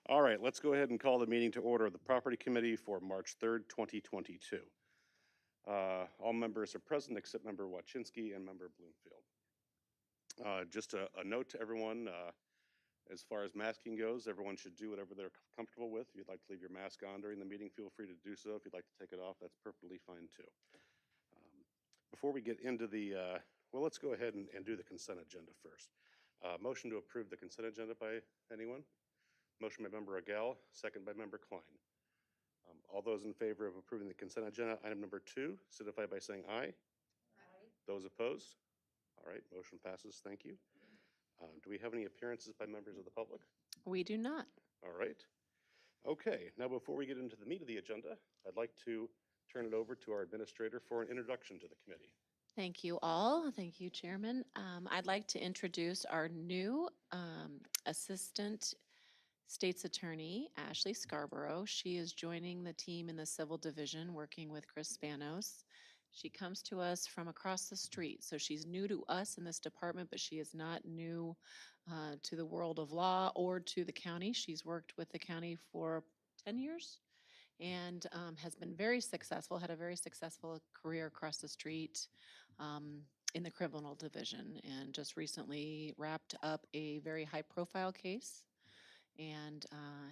All right, let's go ahead and call the meeting to order of the Property Committee for March 3rd, 2022. All members are present except Member Wachinski and Member Bloomfield. Just a note to everyone, as far as masking goes, everyone should do whatever they're comfortable with. If you'd like to leave your mask on during the meeting, feel free to do so. If you'd like to take it off, that's perfectly fine too. Before we get into well, let's go ahead and do the consent agenda first. Motion to approve the consent agenda by anyone? Motion by Member Agel, second by Member Klein. All those in favor of approving the consent agenda, item number 2, signify by saying aye. Aye. Those opposed? All right, motion passes. Thank you. Do we have any appearances by members of the public? We do not. All right. Okay, now before we get into the meat of the agenda, I'd like to turn it over to our administrator for an introduction to the committee. Thank you all. Thank you, Chairman. I'd like to introduce our new Assistant State's Attorney, Ashley Scarborough. She is joining the team in the Civil Division, working with Chris Spanos. She comes to us from across the street, so she's new to us in this department, but she is not new to the world of law or to the county. She's worked with the county for 10 years and has been very successful, had a very successful career across the street in the criminal division, and just recently wrapped up a very high-profile case and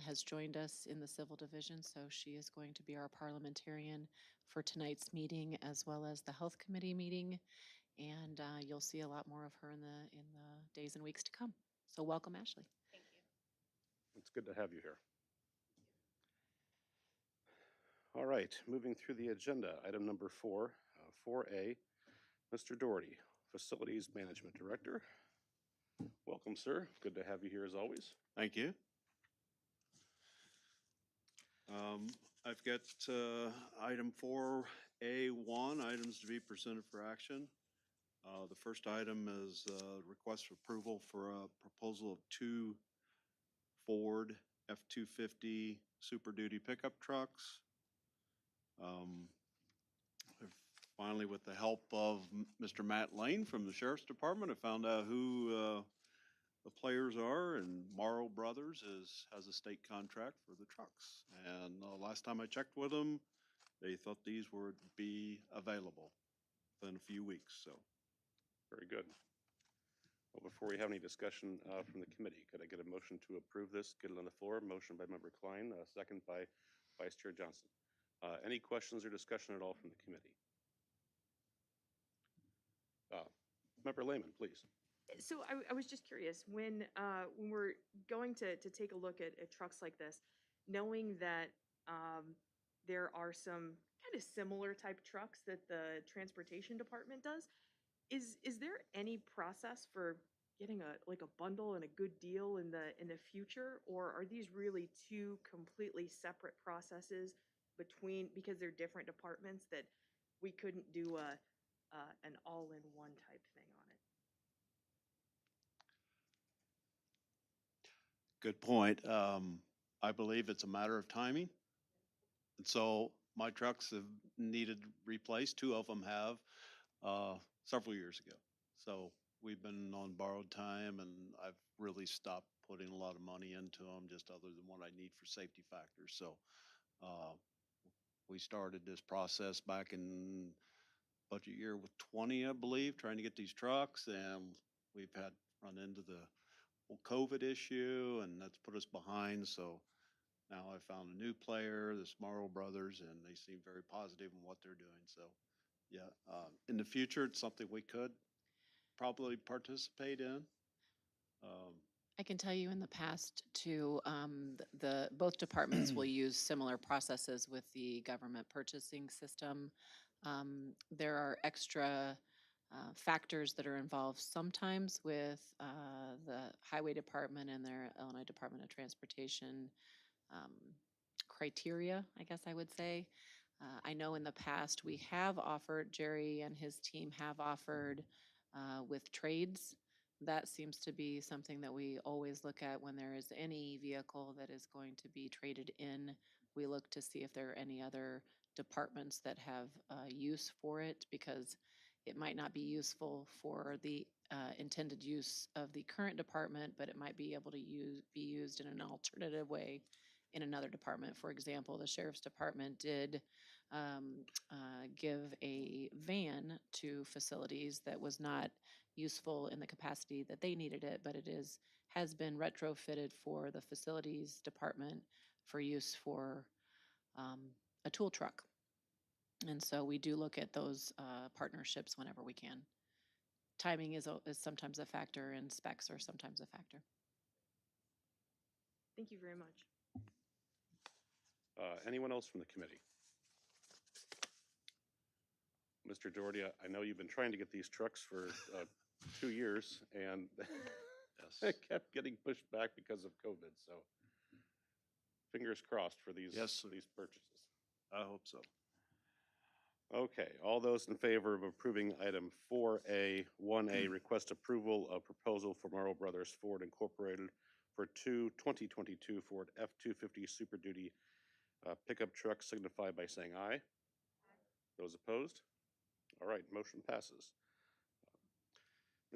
has joined us in the civil division. So she is going to be our parliamentarian for tonight's meeting as well as the health committee meeting. And you'll see a lot more of her in the days and weeks to come. So welcome, Ashley. Thank you. It's good to have you here. All right, moving through the agenda, item number 4, 4A, Mr. Doherty, Facilities Management Director. Welcome, sir. Good to have you here as always. Thank you. I've got item 4A1, items to be presented for action. The first item is request for approval for a proposal of 2 Ford F-250 Super Duty pickup trucks. Finally, with the help of Mr. McLean from the Sheriff's Department, I found out who the players are, and Morrow Brothers has a state contract for the trucks. And last time I checked with them, they thought these would be available within a few weeks. So, very good. Well, before we have any discussion from the committee, could I get a motion to approve this? Get it on the floor. Motion by Member Klein, second by Vice Chair Johnson. Any questions or discussion at all from the committee? Member Lehman, please. So I was just curious, when we're going to take a look at trucks like this, knowing that there are some kind of similar type trucks that the transportation department does, is there any process for getting a bundle and a good deal in the future, or are these really two completely separate processes because they're different departments that we couldn't do an all-in-one type thing on it? good point. I believe it's a matter of timing. And so my trucks have needed replaced. 2 of them have several years ago. So we've been on borrowed time, and I've really stopped putting a lot of money into them, just other than what I need for safety factors. So we started this process back in budget year with 20, I believe, trying to get these trucks, and we've had run into the whole COVID issue, and that's put us behind. So now I found a new player, the Morrow Brothers, and they seem very positive in what they're doing. So yeah, in the future, it's something we could probably participate in. I can tell you in the past too, both departments will use similar processes with the government purchasing system. There are extra factors that are involved sometimes with the Highway Department and their Illinois Department of Transportation criteria, I guess I would say. I know in the past we have offered, Jerry and his team have offered with trades. That seems to be something that we always look at when there is any vehicle that is going to be traded in. We look to see if there are any other departments that have use for it, because it might not be useful for the intended use of the current department, but it might be able to be used in an alternative way in another department. For example, the sheriff's department did give a van to facilities that was not useful in the capacity that they needed it, but it has been retrofitted for the facilities department for use for a tool truck. And so we do look at those partnerships whenever we can. Timing is sometimes a factor, and specs are sometimes a factor. Thank you very much. Anyone else from the committee? Mr. Doherty, I know you've been trying to get these trucks for 2 years, and Yes. it kept getting pushed back because of COVID. So fingers crossed for these, Yes. these purchases. I hope so. Okay, all those in favor of approving item 4A, 1A, request approval of proposal for Morrow Brothers Ford Incorporated for two 2022 Ford F-250 Super Duty pickup trucks signify by saying aye. Those opposed? All right, motion passes.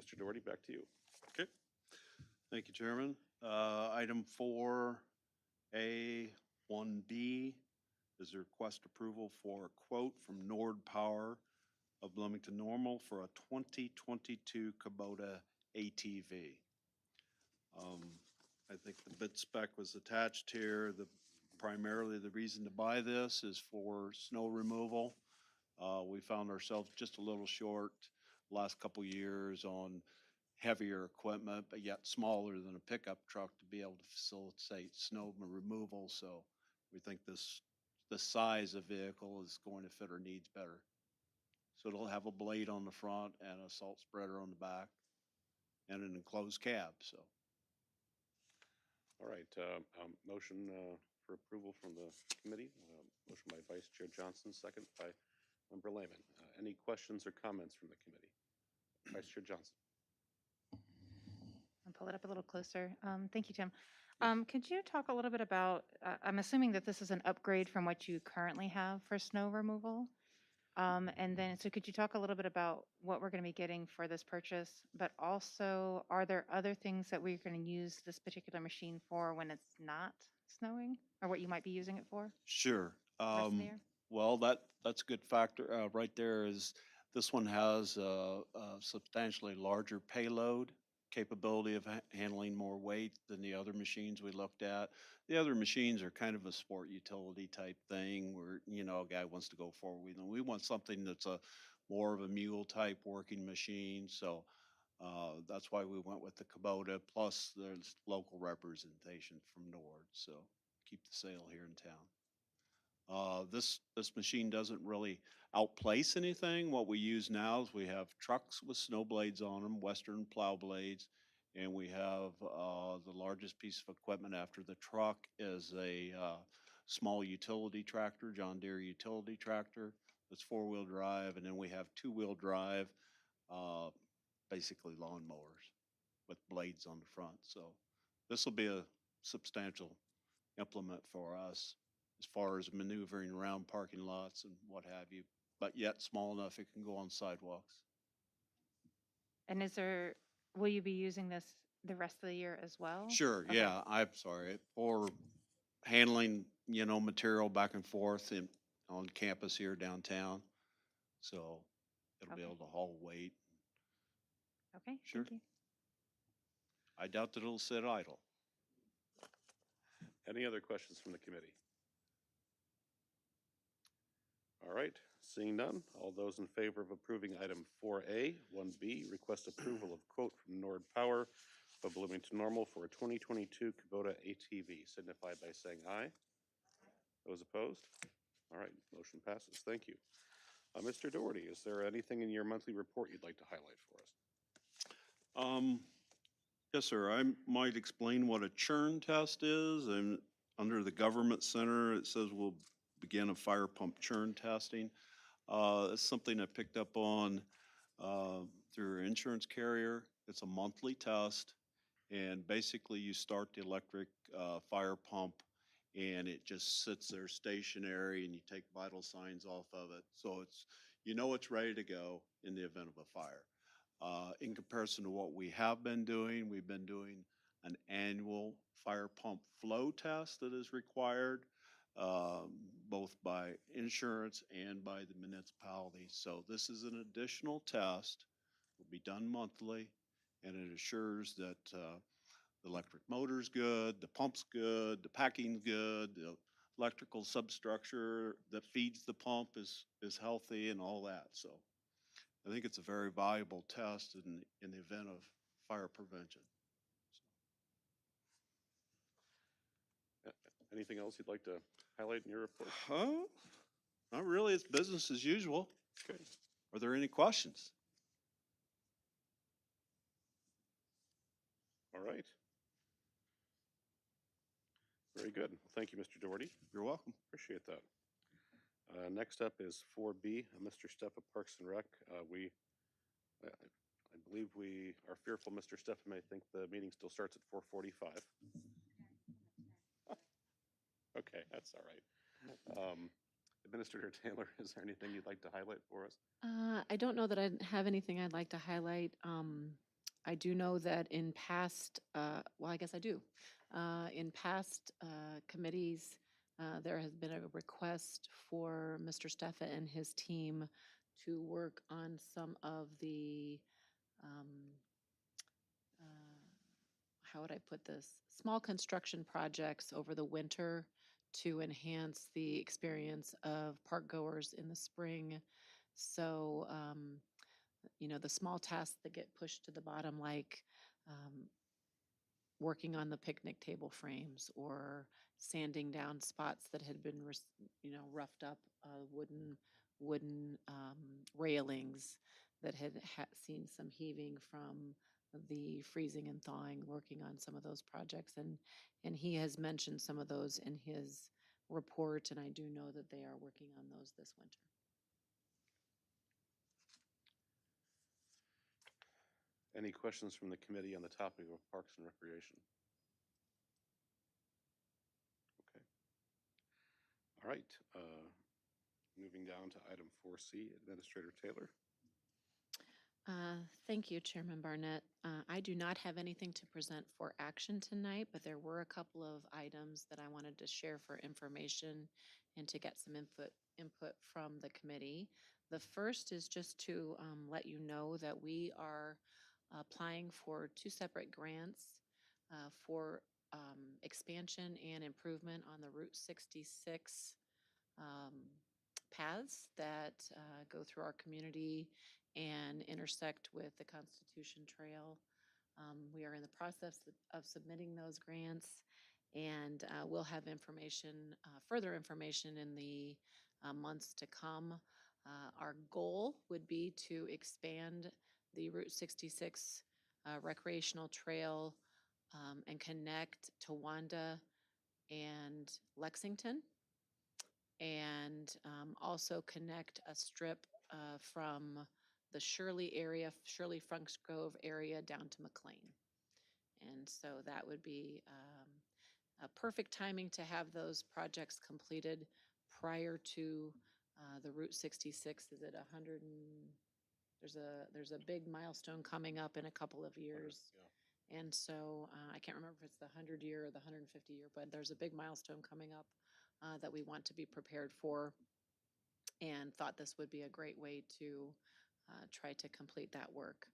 Mr. Doherty, back to you. Okay. Thank you, Chairman. Item 4A, 1B is a request approval for a quote from Nord Power of Bloomington Normal for a 2022 Kubota ATV. I think the bid spec was attached here. Primarily the reason to buy this is for snow removal. We found ourselves just a little short last couple years on heavier equipment, but yet smaller than a pickup truck to be able to facilitate snow removal. So we think the size of vehicle is going to fit our needs better. So it'll have a blade on the front and a salt spreader on the back and an enclosed cab. So. All right, motion for approval from the committee. Motion by Vice Chair Johnson, second by Member Lehman. Any questions or comments from the committee? Vice Chair Johnson. I'll pull it up a little closer. Thank you, Tim. Yes. Could you talk a little bit about, I'm assuming that this is an upgrade from what you currently have for snow removal? And then, so could you talk a little bit about what we're going to be getting for this purchase, but also are there other things that we're going to use this particular machine for when it's not snowing, or what you might be using it for Sure. the rest of the year? Well, that's a good factor. Right there is, this one has a substantially larger payload capability of handling more weight than the other machines we looked at. The other machines are kind of a sport utility type thing where, a guy wants to go forward with them. We want something that's more of a mule type working machine. So that's why we went with the Kubota. Plus, there's local representation from Nord. So keep the sale here in town. This machine doesn't really outplace anything. What we use now is we have trucks with snow blades on them, Western plow blades, and we have the largest piece of equipment after the truck is a small utility tractor, John Deere utility tractor. That's 4-wheel drive, and then we have 2-wheel drive, basically lawn mowers with blades on the front. So this will be a substantial implement for us as far as maneuvering around parking lots and what have you, but yet small enough it can go on sidewalks. And will you be using this the rest of the year as well? Sure, Okay. yeah, I'm sorry, or handling, material back and forth on campus here downtown. So it'll be Okay. able to haul weight. Okay, Sure. thank you. I doubt that it'll sit idle. Any other questions from the committee? All right, seeing none, all those in favor of approving item 4A, 1B, request approval of quote from Nord Power of Bloomington Normal for a 2022 Kubota ATV, signify by saying aye. Those opposed? All right, motion passes. Thank you. Mr. Doherty, is there anything in your monthly report you'd like to highlight for us? Yes, sir. I might explain what a churn test is. And under the government center, it says we'll begin a fire pump churn testing. It's something I picked up on through an insurance carrier. It's a monthly test, and basically you start the electric fire pump, and it just sits there stationary, and you take vital signs off of it. So it's you know it's ready to go in the event of a fire. In comparison to what we have been doing, we've been doing an annual fire pump flow test that is required, both by insurance and by the municipality. So this is an additional test, will be done monthly, and it assures that the electric motor's good, the pump's good, the packing's good, the electrical substructure that feeds the pump is healthy and all that. So I think it's a very valuable test in the event of fire prevention. Anything else you'd like to highlight in your report? Huh? Not really. It's business as usual. Okay. Are there any questions? All right. Very good. Thank you, Mr. Doherty. You're welcome. Appreciate that. Next up is 4B, Mr. Steffa, Parks and Rec. I believe we are fearful Mr. Steffa may think the meeting still starts at 4:45. Okay, that's all right. Administrator Taylor, is there anything you'd like to highlight for us? I don't know that I have anything I'd like to highlight. I do know that in past, well, I guess I do. In past committees, there has been a request for Mr. Steffa and his team to work on some of the, how would I put this? Small construction projects over the winter to enhance the experience of park goers in the spring. So, the small tasks that get pushed to the bottom, like working on the picnic table frames or sanding down spots that had been, roughed up, wooden railings that had seen some heaving from the freezing and thawing, working on some of those projects. And he has mentioned some of those in his report, and I do know that they are working on those this winter. Any questions from the committee on the topic of Parks and Recreation? Okay. All right. Moving down to item 4C, Administrator Taylor. Thank you, Chairman Barnett. I do not have anything to present for action tonight, but there were a couple of items that I wanted to share for information and to get some input from the committee. The first is just to let you know that we are applying for 2 separate grants for expansion and improvement on the Route 66 paths that go through our community and intersect with the Constitution Trail. We are in the process of submitting those grants, and we'll have information, further information in the months to come. Our goal would be to expand the Route 66 recreational trail and connect Towanda and Lexington, and also connect a strip from the Shirley Funks Grove area down to McLean. And so that would be a perfect timing to have those projects completed prior to the Route 66. Is it 100 there's a big milestone coming up in a couple of years. Yeah. And so I can't remember if it's the 100-year or the 150-year, but there's a big milestone coming up that we want to be prepared for, and thought this would be a great way to try to complete that work.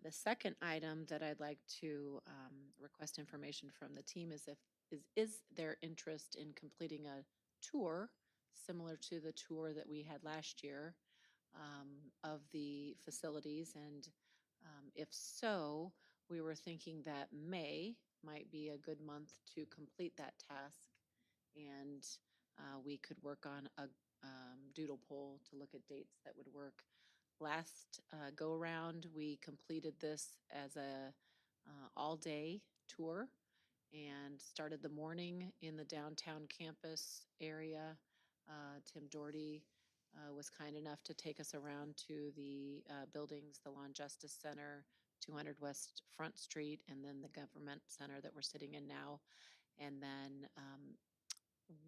The second item that I'd like to request information from the team is is their interest in completing a tour similar to the tour that we had last year of the facilities, and if so, we were thinking that May might be a good month to complete that task, and we could work on a doodle poll to look at dates that would work. Last go around, we completed this as a all-day tour and started the morning in the downtown campus area. Tim Doherty was kind enough to take us around to the buildings, the Lawn Justice Center, 200 West Front Street, and then the Government Center that we're sitting in now. And then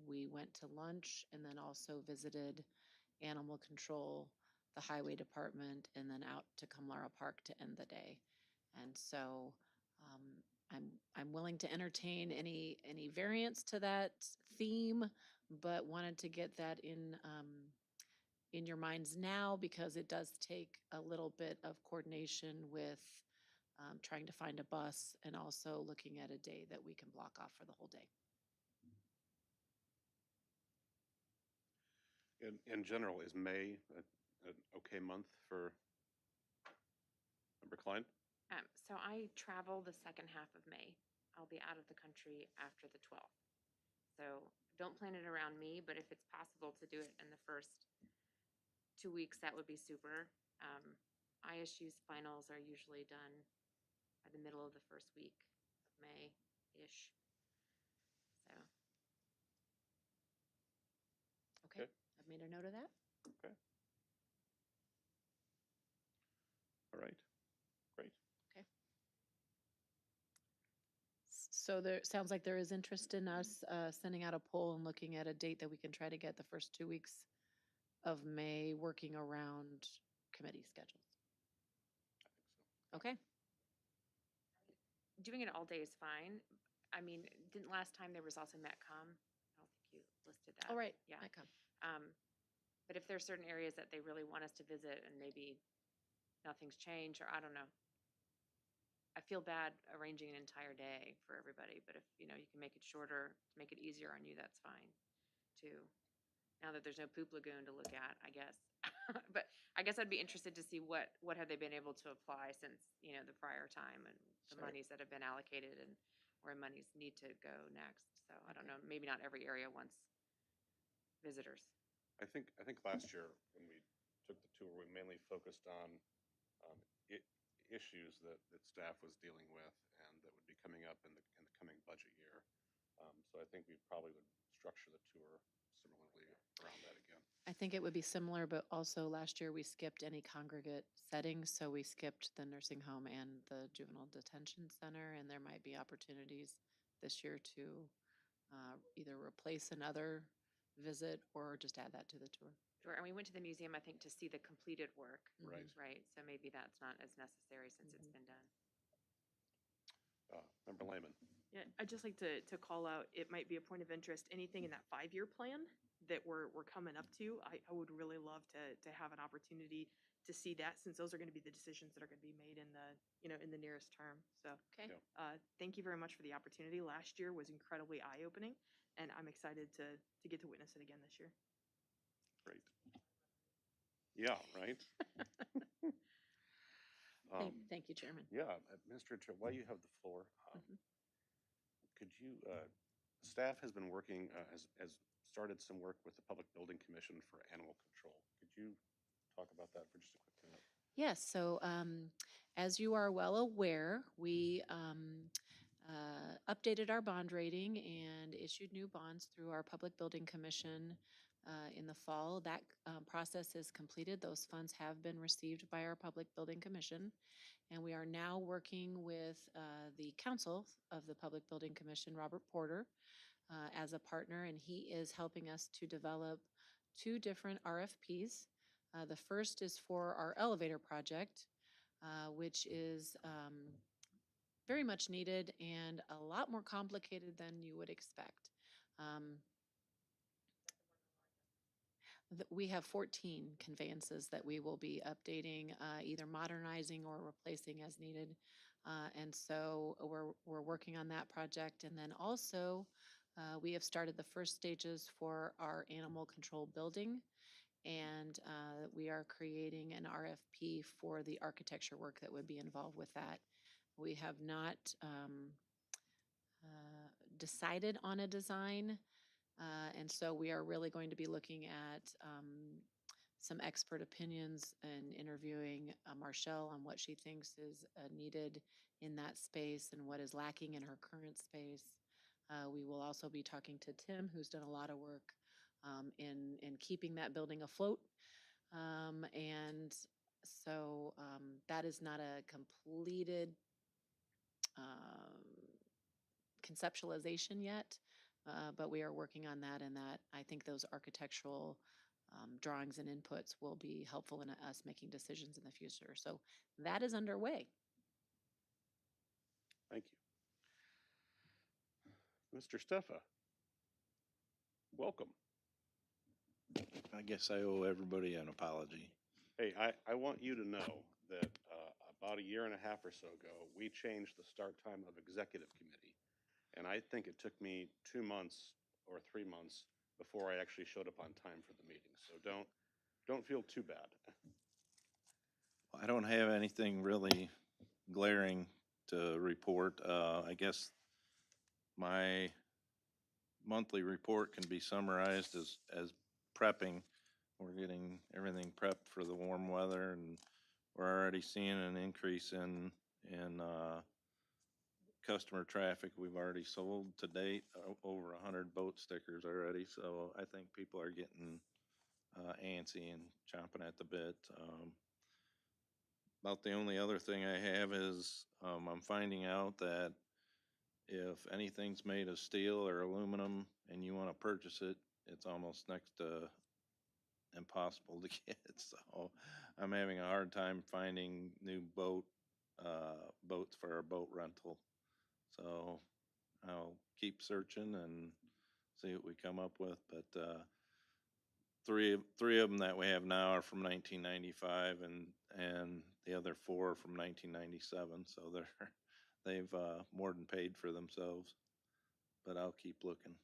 we went to lunch and then also visited animal control the highway department, and then out to Kamlara Park to end the day. And so I'm willing to entertain any variance to that theme, but wanted to get that in your minds now because it does take a little bit of coordination with trying to find a bus and also looking at a day that we can block off for the whole day. In general, is May an okay month for Member Klein? So I travel the second half of May. I'll be out of the country after the 12th. So don't plan it around me, but if it's possible to do it in the first 2 weeks, that would be super. ISU's finals are usually done by the middle of the first week of May-ish. So, Okay, Okay. I've made a note of that. Okay. All right, great. So there, sounds like there is interest in us sending out a poll and looking at a date that we can try to get the first 2 weeks of May, working around committee schedules. I think so. Okay, doing it all day is fine. I mean, didn't last time there was also MetCom? I don't think you listed that. all right, Yeah. I come. But if there's certain areas that they really want us to visit and maybe nothing's changed, or I don't know. I feel bad arranging an entire day for everybody, but if, you can make it shorter, to make it easier on you, that's fine too. Now that there's no poop lagoon to look at, I guess. But I guess I'd be interested to see what have they been able to apply since, the prior time and the Sure. monies that have been allocated and where monies need to go next. So I don't know, maybe not every area wants visitors. I think last year when we took the tour, we mainly focused on issues that staff was dealing with and that would be coming up in the coming budget year. So I think we probably would structure the tour similarly around that again. I think it would be similar, but also last year we skipped any congregate settings, so we skipped the nursing home and the juvenile detention center, and there might be opportunities this year to either replace another visit or just add that to the tour. Sure, and we went to the museum, I think, to see the completed work. Right. Right, so maybe that's not as necessary since it's been done. Member Lehman. Yeah, I'd just like to call out, it might be a point of interest, anything in that 5-year plan that we're coming up to, I would really love to have an opportunity to see that, since those are gonna be the decisions that are gonna be made in the nearest term, so. Okay. Yeah. Thank you very much for the opportunity. Last year was incredibly eye-opening, and I'm excited to get to witness it again this year. Great. Yeah, right? Thank you, Chairman. Yeah, Administrator, while you have the floor, Mhm. could you, staff has been working, has started some work with the Public Building Commission for animal control. Could you talk about that for just a quick minute? Yes, so as you are well aware, we updated our bond rating and issued new bonds through our Public Building Commission in the fall. That process is completed. Those funds have been received by our Public Building Commission. And we are now working with the counsel of the Public Building Commission, Robert Porter, as a partner, and he is helping us to develop 2 different RFPs. The first is for our elevator project, which is very much needed and a lot more complicated than you would expect. We have 14 conveyances that we will be updating, either modernizing or replacing as needed. And so we're working on that project. And then also, we have started the first stages for our animal control building. And we are creating an RFP for the architecture work that would be involved with that. We have not decided on a design. And so we are really going to be looking at some expert opinions and interviewing Marshall on what she thinks is needed in that space and what is lacking in her current space. We will also be talking to Tim, who's done a lot of work in keeping that building afloat. And so that is not a completed conceptualization yet, but we are working on that, and that I think those architectural drawings and inputs will be helpful in us making decisions in the future. So that is underway. Thank you. Mr. Steffa, welcome. I guess I owe everybody an apology. Hey, I want you to know that about a year and a half or so ago, we changed the start time of executive committee. And I think it took me 2 months or 3 months before I actually showed up on time for the meeting. So don't feel too bad. I don't have anything really glaring to report. I guess my monthly report can be summarized as prepping. We're getting everything prepped for the warm weather, and we're already seeing an increase in customer traffic. We've already sold to date over 100 boat stickers already, so I think people are getting antsy and chomping at the bit. About the only other thing I have is I'm finding out that if anything's made of steel or aluminum and you want to purchase it, it's almost next to impossible to get. So I'm having a hard time finding new boats for our boat rental. So I'll keep searching and see what we come up with. But three of them that we have now are from 1995, and the other 4 are from 1997. So they've more than paid for themselves. But I'll keep looking.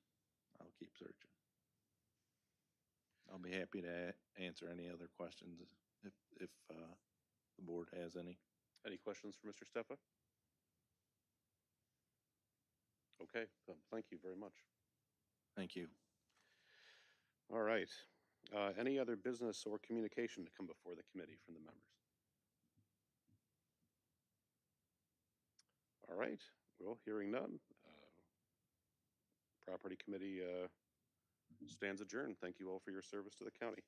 I'll keep searching. I'll be happy to answer any other questions if the board has any. Any questions for Mr. Steffa? Okay, thank you very much. Thank you. All right. Any other business or communication to come before the committee from the members? All right. Well, hearing none, property committee stands adjourned. Thank you all for your service to the county.